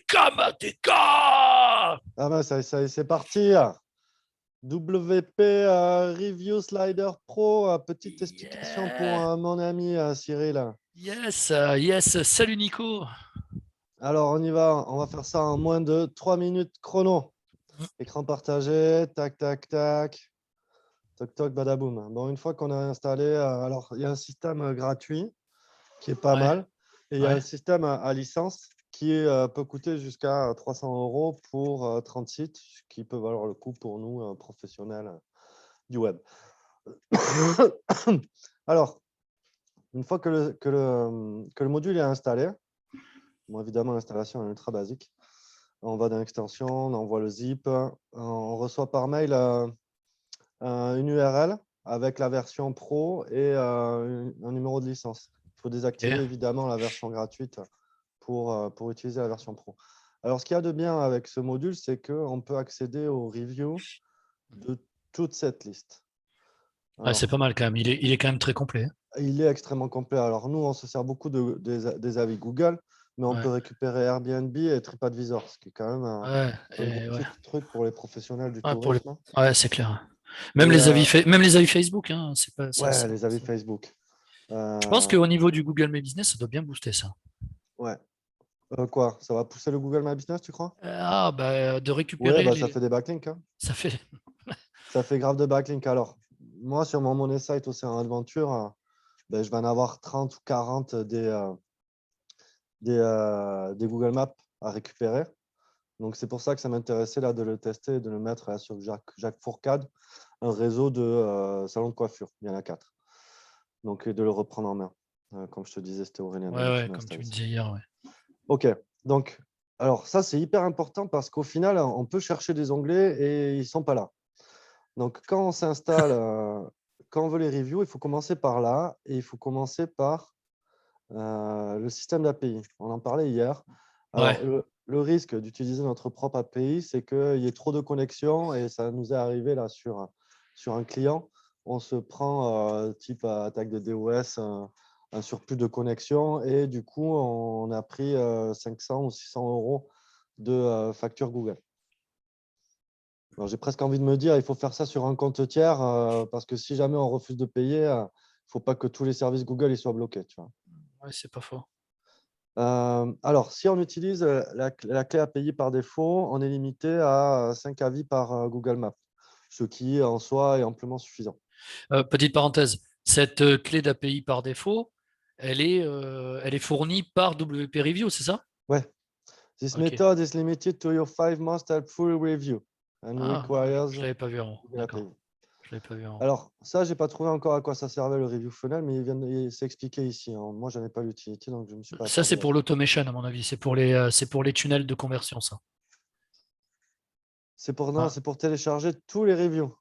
Kamateka! Ah ben c'est parti. WP Review Slider Pro, petite explication pour Yeah! mon ami Cyril. Yes, yes. Salut Nico. Alors on y va, on va faire ça en moins de 3 minutes chrono. Écran partagé, tac, tac, tac, toc, toc, badaboum. Bon, une fois qu'on a installé, alors il y a un système gratuit qui est pas Ouais, mal, et il y a un ouais. système à licence qui peut coûter jusqu'à 300 € pour 30 sites, ce qui peut valoir le coup pour nous, professionnels du web. Alors, une fois que le module est installé, bon, évidemment, l'installation est ultra basique. On va dans l'extension, on envoie le zip, on reçoit par mail une URL avec la version pro et un numéro de licence. Il faut désactiver Ok. évidemment la version gratuite pour utiliser la version pro. Alors, ce qu'il y a de bien avec ce module, c'est qu'on peut accéder aux reviews de toute cette liste. Ouais, c'est Alors, pas mal quand même. Il est quand même très complet. il est extrêmement complet. Alors, nous, on se sert beaucoup des avis Google, mais on peut Ouais, récupérer Airbnb et TripAdvisor, ce qui est quand même ouais, un gros ouais. truc pour les professionnels du Ouais, pour les... tourisme. ouais, c'est clair. Et Même les avis Facebook, hein, c'est pas, ouais, les avis Facebook. Je pense Euh, qu'au niveau du Google My Business, ça doit bien booster ça. ouais. Quoi? Ça va pousser le Google My Business, tu crois? Bah, de Ouais, récupérer bah, ça les. fait des backlinks, hein. Ça fait. Ça fait grave de backlinks. Alors, moi, sur mon Money Site Océan Adventure, ben, je vais en avoir 30 ou 40 des Google Maps à récupérer. Donc, c'est pour ça que ça m'intéressait là, de le tester et de le mettre là, sur Jacques Fourcade, un réseau de salons de coiffure. Il y en a 4. Donc, et de le reprendre en main. Comme je te disais, c'était Aurélien Ouais, Dano qui ouais, m'a comme tu installé me ça. disais hier, ouais. OK. Donc, alors ça, c'est hyper important parce qu'au final, on peut chercher des onglets et ils ne sont pas là. Donc, quand on s'installe, quand on veut les reviews, il faut commencer par là et il faut commencer par le système d'API. On en parlait hier. Ouais. Alors, le risque d'utiliser notre propre API, c'est qu'il y ait trop de connexions et ça nous est arrivé là sur un client. On se prend, type attaque de DOS, un surplus de connexion et du coup, on a pris 500 ou 600 € de facture Google. Alors, j'ai presque envie de me dire, il faut faire ça sur un compte tiers parce que si jamais on refuse de payer, il ne faut pas que tous les services Google ils soient bloqués. Tu vois. Ouais, c'est pas faux. Alors, si on utilise la clé API par défaut, on est limité à 5 avis par Google Maps, ce qui en soi est amplement suffisant. Petite parenthèse, cette clé d'API par défaut, elle est fournie par WP Review, c'est ça? Ouais. This Ok. method is limited to your 5 most helpful review and Ah, je requires l'avais pas vu avant. Google API. D'accord. Je l'avais pas vu avant. Alors, ça, je n'ai pas trouvé encore à quoi ça servait le review funnel, mais c'est expliqué ici, hein. Moi, je n'en ai pas l'utilité, donc je ne me suis pas Ça, c'est attardé pour là-dessus. l'automation, à mon avis. C'est pour les tunnels de conversion, ça. Non, Hein. c'est pour télécharger tous les reviews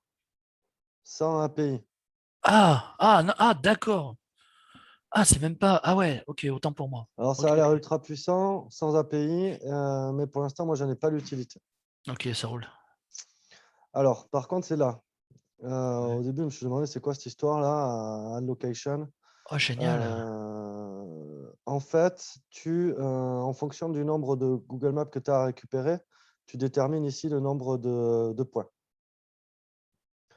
sans API. Non, d'accord. Ah, c'est même pas. Ah ouais, ok, autant pour moi. Alors, ça Ok, a l'air ok. ultra puissant, sans API, mais pour l'instant, moi, je n'en ai pas l'utilité. Ok, ça roule. Alors, par contre, c'est là. Ouais. Au début, je me suis demandé c'est quoi cette histoire-là, Add Location. Oh, génial. En fait, en fonction du nombre de Google Maps que tu as à récupérer, tu détermines ici le nombre de points.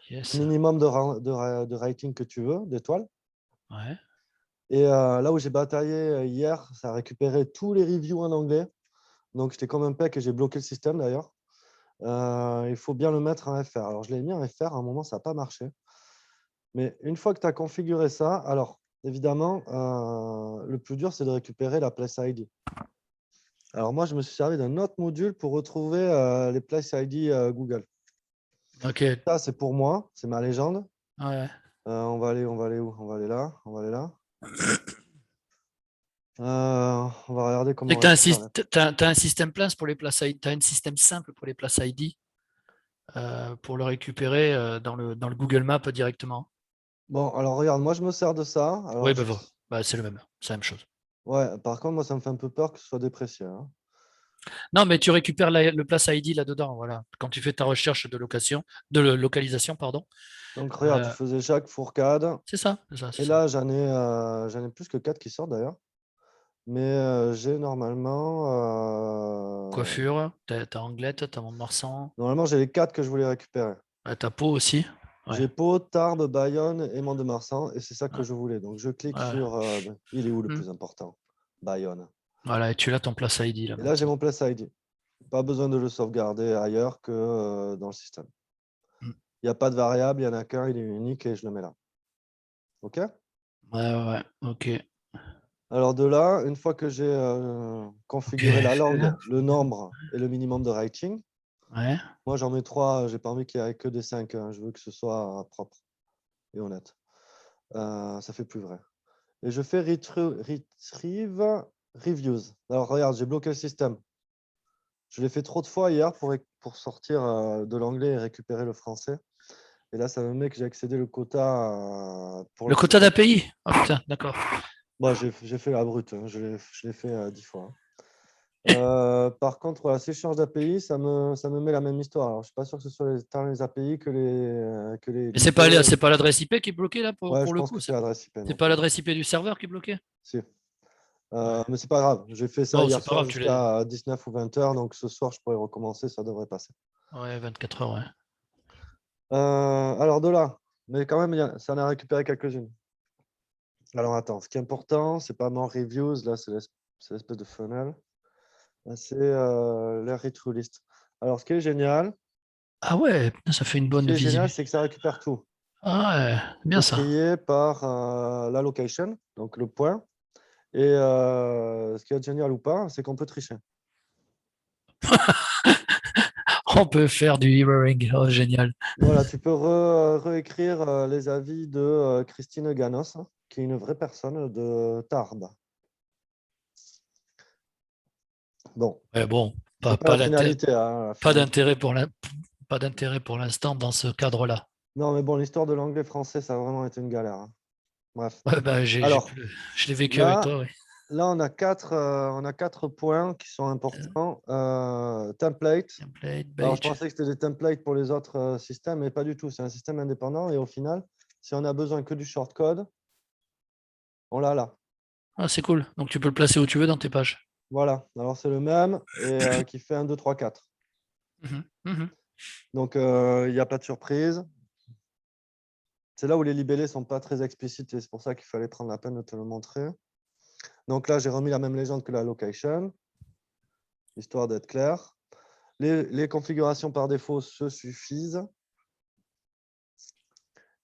Le Yes. minimum de rating que tu veux, d'étoiles. Ouais. Et là où j'ai bataillé hier, ça a récupéré tous les reviews en anglais. Donc, j'étais comme un pec et j'ai bloqué le système d'ailleurs. Il faut bien le mettre en FR. Alors, je l'ai mis en FR, à un moment, ça n'a pas marché. Mais une fois que tu as configuré ça, alors évidemment, le plus dur, c'est de récupérer la Place ID. Alors moi, je me suis servi d'un autre module pour retrouver les Place ID Google. Ok. Ça, c'est pour moi, c'est ma légende. Ouais. On va aller où? On va aller là, on va aller là. On va regarder C'est comment que récupérer. t'as un système place pour les places ID. T'as un système simple pour les places ID pour le récupérer dans le Google Maps directement. Bon, alors regarde, moi, je me sers de ça. Oui, Alors, bah, voilà. Bah, c'est le même. C'est la même chose. ouais, par contre, moi, ça me fait un peu peur que ce soit déprécié, hein. Non, mais tu récupères le place ID là-dedans, voilà. Quand tu fais ta recherche de localisation, pardon. Donc, regarde, tu Euh, faisais Jacques Fourcade. c'est ça, c'est ça, c'est Et ça. là, j'en ai plus que 4 qui sortent d'ailleurs. Mais j'ai normalement... Coiffure, t'as Anglette, t'as Mont-de-Marsan, Normalement, j'ai les 4 que je voulais récupérer. t'as Pau aussi. Ouais. J'ai Pau, Tarbes, Bayonne et Mont-de-Marsan, et c'est ça que Ouais. je voulais. Donc, je clique Ouais. sur... il est où le Hmm. plus important? Bayonne. Voilà, et tu l'as ton place ID là Et là, j'ai maintenant. mon Place ID. Pas besoin de le sauvegarder ailleurs que dans le système. Hmm. Il n'y a pas de variable, il n'y en a qu'un, il est unique et je le mets là. OK? Ouais, ok. Alors de là, une fois que j'ai Ok. configuré la langue, le nombre et le minimum de rating, Ouais. moi j'en mets 3, j'ai pas envie qu'il n'y ait que des 5, hein, je veux que ce soit propre et honnête. Ça fait plus vrai. Et je fais retrieve reviews. Alors regarde, j'ai bloqué le système. Je l'ai fait trop de fois hier pour sortir de l'anglais et récupérer le français. Et là, ça me met que j'ai excédé le quota pour Le le quota système. d'API? Ah putain, d'accord. Bon, j'ai fait la brute, hein, je l'ai fait 10 fois. Par contre, voilà, si je change d'API, ça me met la même histoire. Alors, je ne suis pas sûr que ce soit tant les API que Et l'IP. c'est pas l'adresse IP qui est bloquée là Ouais, pour je le pense coup. que c'est l'adresse IP. C'est Donc, pas l'adresse IP du serveur qui est bloquée? si. Ouais. Mais c'est pas grave. J'ai fait ça Bon, hier c'est pas soir grave, tu l'as. jusqu'à 19 ou 20 heures. Donc, ce soir, je pourrais recommencer. Ça devrait passer. Ouais, 24 heures, ouais. Alors, de là. Mais quand même, ça en a récupéré quelques-unes. Alors, attends. Ce qui est important, c'est pas mon reviews. Là, c'est l'espèce de funnel. Là, c'est les retro list. Alors, Ah ouais, putain, ça fait une ce bonne qui est génial, visibilité. c'est que ça récupère tout. Ah ouais, bien C'est ça. trié par la location, donc le point. Et ce qui est génial ou pas, c'est qu'on peut tricher. On peut faire du e-learning. Oh, génial. Voilà, tu peux réécrire les avis de Christine Ganos, hein, qui est une vraie personne de Tarbes. Bon, Ouais, bon, c'est pas la finalité, hein, la pas finalité. d'intérêt pas d'intérêt pour l'instant dans ce cadre-là. Non, mais bon, l'histoire de l'anglais-français, ça a vraiment été une galère, hein. Bref. Ouais, bah, Alors, je l'ai vécu avec là, toi, oui. là on a quatre points qui sont importants. Template. Template, Alors, je page. pensais que c'était des templates pour les autres systèmes, mais pas du tout. C'est un système indépendant. Et au final, si on a besoin que du shortcode, on l'a là. Ah, c'est cool. Donc tu peux le placer où tu veux dans tes pages. Voilà. Alors, c'est le même et qui fait 1, 2, 3, 4. Mhm, mhm. Donc, il n'y a pas de surprise. C'est là où les libellés ne sont pas très explicites et c'est pour ça qu'il fallait prendre la peine de te le montrer. Donc là, j'ai remis la même légende que la location, histoire d'être clair. Les configurations par défaut se suffisent.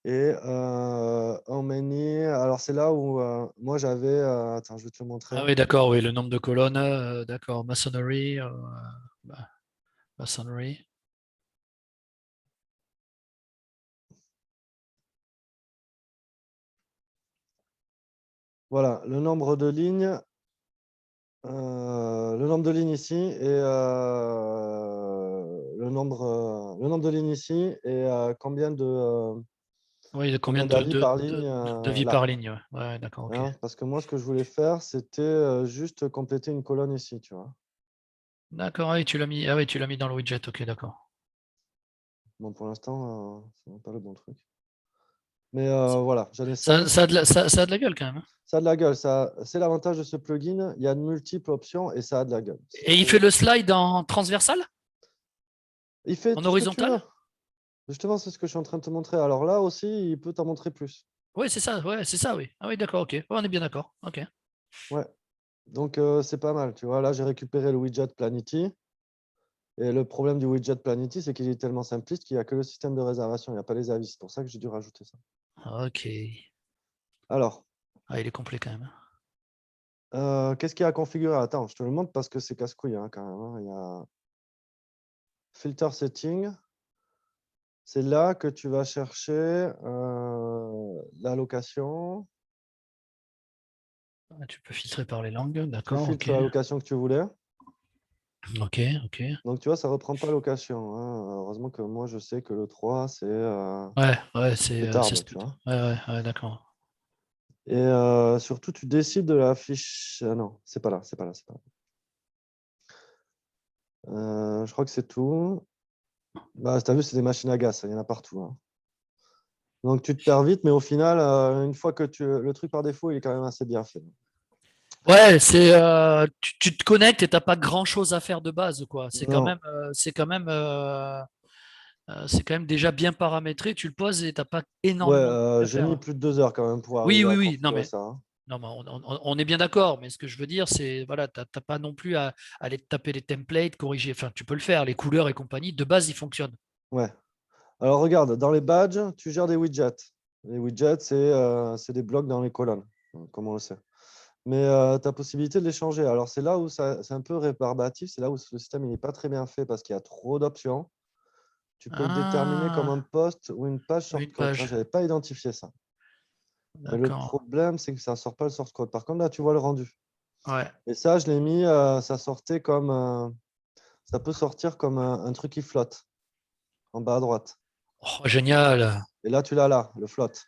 Et how many, alors c'est là où moi j'avais, attends, je vais te le montrer. Ah oui, d'accord, oui, le nombre de colonnes, d'accord, masonnerie, bah, masonnerie. Voilà, le nombre de lignes ici et le nombre de lignes ici et Oui, combien combien d'avis par ligne de vie là. par ligne, ouais. Ouais, d'accord, ok. Hein, parce que moi, ce que je voulais faire, c'était juste compléter une colonne ici, tu vois. D'accord, ah oui, tu l'as mis. Ah oui, tu l'as mis dans le widget, ok, d'accord. Bon, pour l'instant, ce n'est pas le bon truc. Mais voilà, j'en ai Ça, 5. ça a de la gueule quand même, hein. Ça a de la gueule. C'est l'avantage de ce plugin. Il y a de multiples options et ça a de la gueule. Et il fait le slide en transversal? Il fait En tout ce que tu veux. horizontal? Justement, c'est ce que je suis en train de te montrer. Alors là aussi, il peut t'en montrer plus. Oui, c'est ça, oui. Ah oui, d'accord, ok. Ouais, on est bien d'accord. Ok. Ouais. Donc, c'est pas mal. Tu vois, là, j'ai récupéré le widget Planity. Et le problème du widget Planity, c'est qu'il est tellement simpliste qu'il n'y a que le système de réservation. Il n'y a pas les avis. C'est pour ça que j'ai dû rajouter ça. Ok. Alors, Ah, il est complet quand même. qu'est-ce qu'il y a à configurer? Attends, je te le montre parce que c'est casse-couille hein, quand même, hein. Il y a Filter Setting. C'est là que tu vas chercher la location. Ah, tu peux filtrer par les langues, Tu d'accord, ok. filtres la location que tu voulais. Ok, ok. Donc, tu vois, ça ne reprend pas location, hein. Heureusement que moi, je sais que le 3, c'est Ouais, c'est Tarbes, tu Stud. vois. Ouais, d'accord. Et surtout, tu décides de la fiche. Non, c'est pas là, c'est pas là, c'est pas là. Je crois que c'est tout. Bah, tu as vu, c'est des machines à gaz, il y en a partout, hein. Donc, tu te perds vite, mais au final, une fois que le truc par défaut, il est quand même assez bien fait. Ouais, tu te connectes et t'as pas grand-chose à faire de base, quoi. Non. C'est quand même déjà bien paramétré. Tu le poses et t'as pas Ouais, énormément de trucs à j'ai faire, mis hein. plus de 2 heures quand même pour Oui, arriver oui, à oui. Non, configurer mais ça, hein. non, mais on est bien d'accord. Mais ce que je veux dire, c'est voilà, t'as pas non plus à aller te taper les templates, corriger. Enfin, tu peux le faire, les couleurs et compagnie. De base, ils fonctionnent. Ouais. Alors regarde, dans les badges, tu gères des widgets. Les widgets, c'est des blocs dans les colonnes, comme on le sait. Mais tu as possibilité de les changer. Alors c'est là où c'est un peu rébarbatif, c'est là où le système n'est pas très bien fait parce qu'il y a trop d'options. Tu peux le déterminer comme un Ah, post ou une page une shortcode. Ça, page. je n'avais pas identifié ça. Mais le D'accord. problème, c'est que ça ne sort pas le source code. Par contre, là, tu vois le rendu. Ouais. Et ça, je l'ai mis, ça sortait comme, ça peut sortir comme un truc qui flotte en bas à droite. Oh, génial. Et là, tu l'as là, le flotte.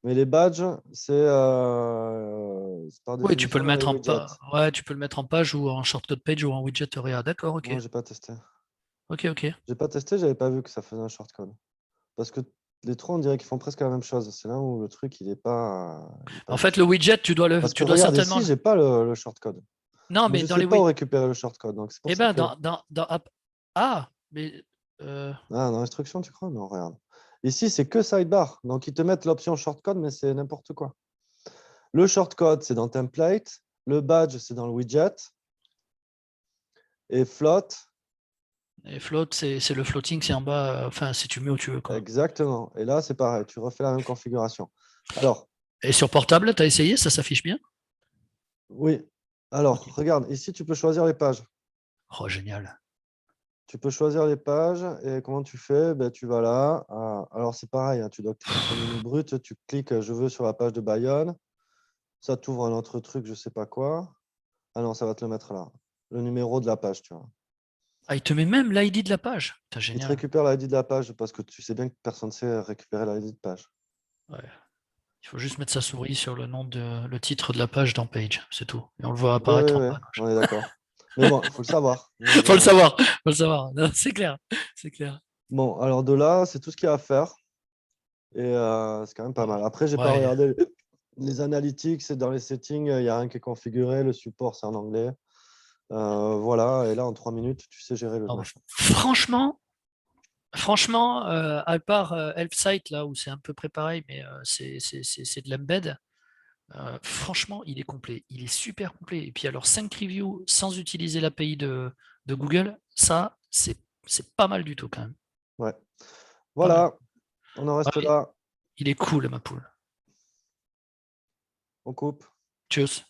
Mais les badges, c'est par Oui, tu peux définition le dans les mettre en widgets. ouais, tu peux le mettre en page ou en shortcode page ou en widget area. D'accord, ok. Non, j'ai pas testé. Ok, ok. J'ai pas testé, j'avais pas vu que ça faisait un shortcode. Parce que les trois, on dirait qu'ils font presque la même chose. C'est là où le truc, il est pas En fait, le juste. widget, Parce que tu dois regarde, certainement. ici, j'ai pas le shortcode. Non, Mais mais je dans sais les pas où widgets. récupérer le shortcode. Donc c'est pour Eh ça ben, que. Ah, mais euh, Ah, dans l'instruction, tu crois? Non, regarde. Ici, c'est que sidebar. Donc ils te mettent l'option shortcode, mais c'est n'importe quoi. Le shortcode, c'est dans template. Le badge, c'est dans le widget. Et float, et float, c'est le floating, c'est en bas. Enfin, si tu mets où tu veux, quoi. exactement. Et là, c'est pareil. Tu refais la même configuration. Alors, Et sur portable, tu as essayé, ça s'affiche bien? oui. Ok. Alors, regarde, ici, tu peux choisir les pages. Oh, génial. Tu peux choisir les pages et comment tu fais? Ben, tu vas là. Alors, c'est pareil, hein, tu dois cliquer sur le menu brut. Tu cliques je veux sur la page de Bayonne. Ça t'ouvre un autre truc, je sais pas quoi. Ah non, ça va te le mettre là. Le numéro de la page, tu vois. Ah, il te met même l'ID de la page. Putain, Il te génial. récupère l'ID de la page parce que tu sais bien que personne ne sait récupérer l'ID de page. Ouais. Il faut juste mettre sa souris sur le titre de la page dans Page, c'est tout. Et on le voit Oui, oui, apparaître en oui, bas à gauche. on est d'accord. Mais bon, il faut le savoir. Donc, Faut le savoir, faut le savoir. Non, c'est clair, c'est clair. bon, alors de là, c'est tout ce qu'il y a à faire. Et c'est quand même pas Oh, mal. Après, j'ai pas ouais. regardé les analytics, c'est dans les settings, il n'y a rien qui est configuré. Le support, c'est en anglais. Voilà, et là, en 3 minutes, tu sais gérer le Non, machin. franchement, à part Elfsight, là où c'est un peu préparé, mais c'est de l'embed, franchement, il est complet. Il est super complet. Et puis alors, 5 reviews sans utiliser l'API de Google, ça, c'est pas mal du tout quand même. Ouais. Pas mal. Voilà, on en reste Ouais, là. il est cool, ma poule. On coupe. Tchuss.